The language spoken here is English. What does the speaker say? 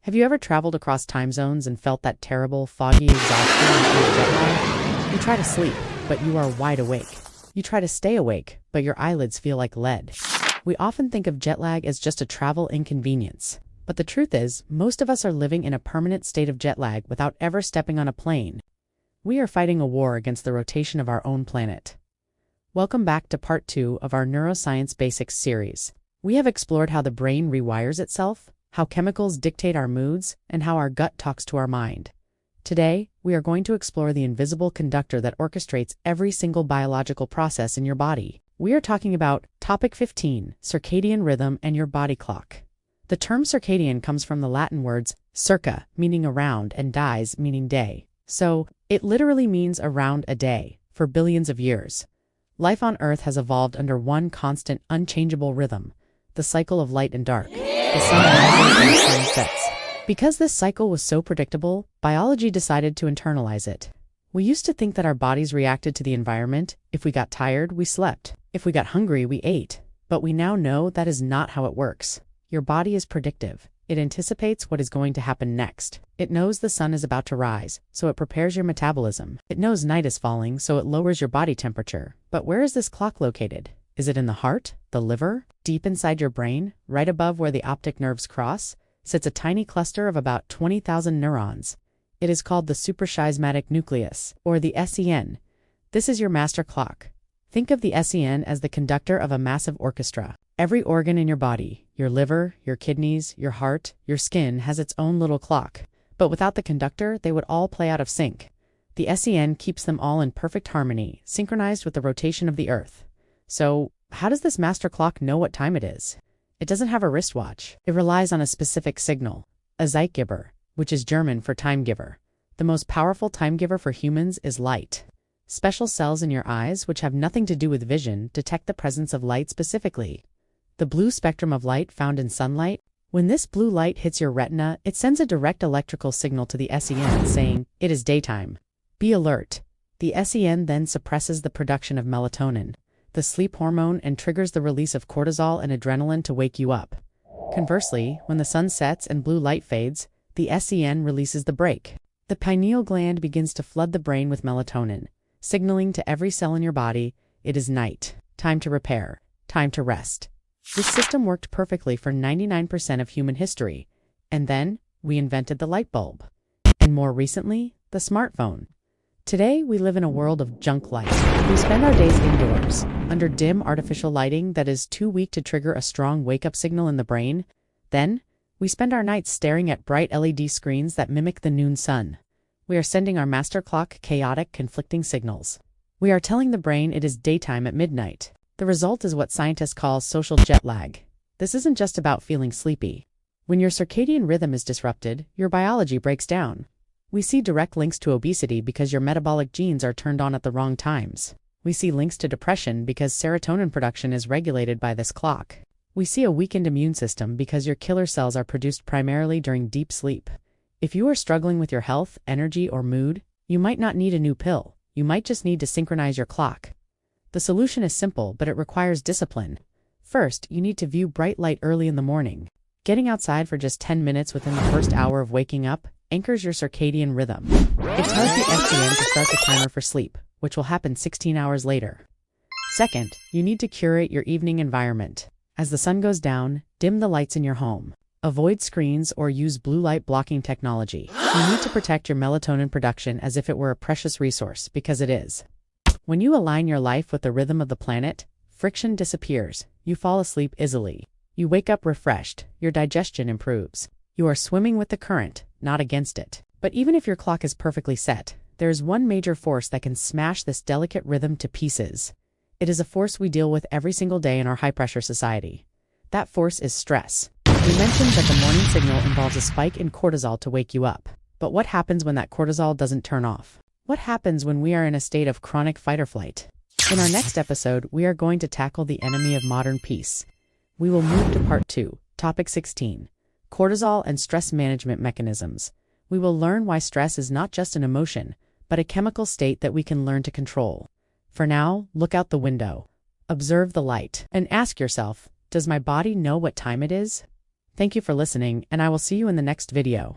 Have you ever traveled across time zones and felt that terrible, foggy exhaustion and jet lag? You try to sleep, but you are wide awake. You try to stay awake, but your eyelids feel like lead. We often think of jet lag as just a travel inconvenience. But the truth is, most of us are living in a permanent state of jet lag without ever stepping on a plane. We are fighting a war against the rotation of our own planet. Welcome back to part 2 of our Neuroscience Basics series. We have explored how the brain rewires itself, how chemicals dictate our moods, and how our gut talks to our mind. Today, we are going to explore the invisible conductor that orchestrates every single biological process in your body. We are talking about Topic 15, Circadian Rhythm and your body clock. The term circadian comes from the Latin words circa, meaning around, and dies, meaning day. So, it literally means around a day, for billions of years. Life on Earth has evolved under one constant, unchangeable rhythm, the cycle of light and dark. The sun rises and the sun sets. Because this cycle was so predictable, biology decided to internalize it. We used to think that our bodies reacted to the environment. If we got tired, we slept. If we got hungry, we ate. But we now know that is not how it works. Your body is predictive. It anticipates what is going to happen next. It knows the sun is about to rise, so it prepares your metabolism. It knows night is falling, so it lowers your body temperature. But where is this clock located? Is it in the heart, the liver, deep inside your brain, right above where the optic nerves cross, sits a tiny cluster of about 20,000 neurons. It is called the Suprachiasmatic Nucleus, or the SEN. This is your master clock. Think of the SEN as the conductor of a massive orchestra. Every organ in your body, your liver, your kidneys, your heart, your skin, has its own little clock. But without the conductor, they would all play out of sync. The SEN keeps them all in perfect harmony, synchronized with the rotation of the Earth. So, how does this master clock know what time it is? It doesn't have a wristwatch. It relies on a specific signal, a Zeitgeber, which is German for time giver. The most powerful time giver for humans is light. Special cells in your eyes, which have nothing to do with vision, detect the presence of light specifically. The blue spectrum of light found in sunlight, when this blue light hits your retina, it sends a direct electrical signal to the SEN saying, it is daytime. Be alert. The SEN then suppresses the production of melatonin, the sleep hormone, and triggers the release of cortisol and adrenaline to wake you up. Conversely, when the sun sets and blue light fades, the SEN releases the brake. The pineal gland begins to flood the brain with melatonin, signaling to every cell in your body, it is night, time to repair, time to rest. This system worked perfectly for 99% of human history, and then we invented the light bulb. And more recently, the smartphone. Today, we live in a world of junk light. We spend our days indoors, under dim artificial lighting that is too weak to trigger a strong wake-up signal in the brain. Then, we spend our nights staring at bright LED screens that mimic the noon sun. We are sending our master clock chaotic, conflicting signals. We are telling the brain it is daytime at midnight. The result is what scientists call social jet lag. This isn't just about feeling sleepy. When your circadian rhythm is disrupted, your biology breaks down. We see direct links to obesity because your metabolic genes are turned on at the wrong times. We see links to depression because serotonin production is regulated by this clock. We see a weakened immune system because your killer cells are produced primarily during deep sleep. If you are struggling with your health, energy, or mood, you might not need a new pill. You might just need to synchronize your clock. The solution is simple, but it requires discipline. First, you need to view bright light early in the morning. Getting outside for just 10 minutes within the first hour of waking up anchors your circadian rhythm. It tells the SEN to start the timer for sleep, which will happen 16 hours later. Second, you need to curate your evening environment. As the sun goes down, dim the lights in your home. Avoid screens or use blue light blocking technology. You need to protect your melatonin production as if it were a precious resource, because it is. When you align your life with the rhythm of the planet, friction disappears. You fall asleep easily. You wake up refreshed. Your digestion improves. You are swimming with the current, not against it. But even if your clock is perfectly set, there is one major force that can smash this delicate rhythm to pieces. It is a force we deal with every single day in our high-pressure society. That force is stress. We mentioned that the morning signal involves a spike in cortisol to wake you up. But what happens when that cortisol doesn't turn off? What happens when we are in a state of chronic fight or flight? In our next episode, we are going to tackle the enemy of modern peace. We will move to part 2, topic 16, cortisol and stress management mechanisms. We will learn why stress is not just an emotion, but a chemical state that we can learn to control. For now, look out the window. Observe the light, and ask yourself, does my body know what time it is? Thank you for listening, and I will see you in the next video.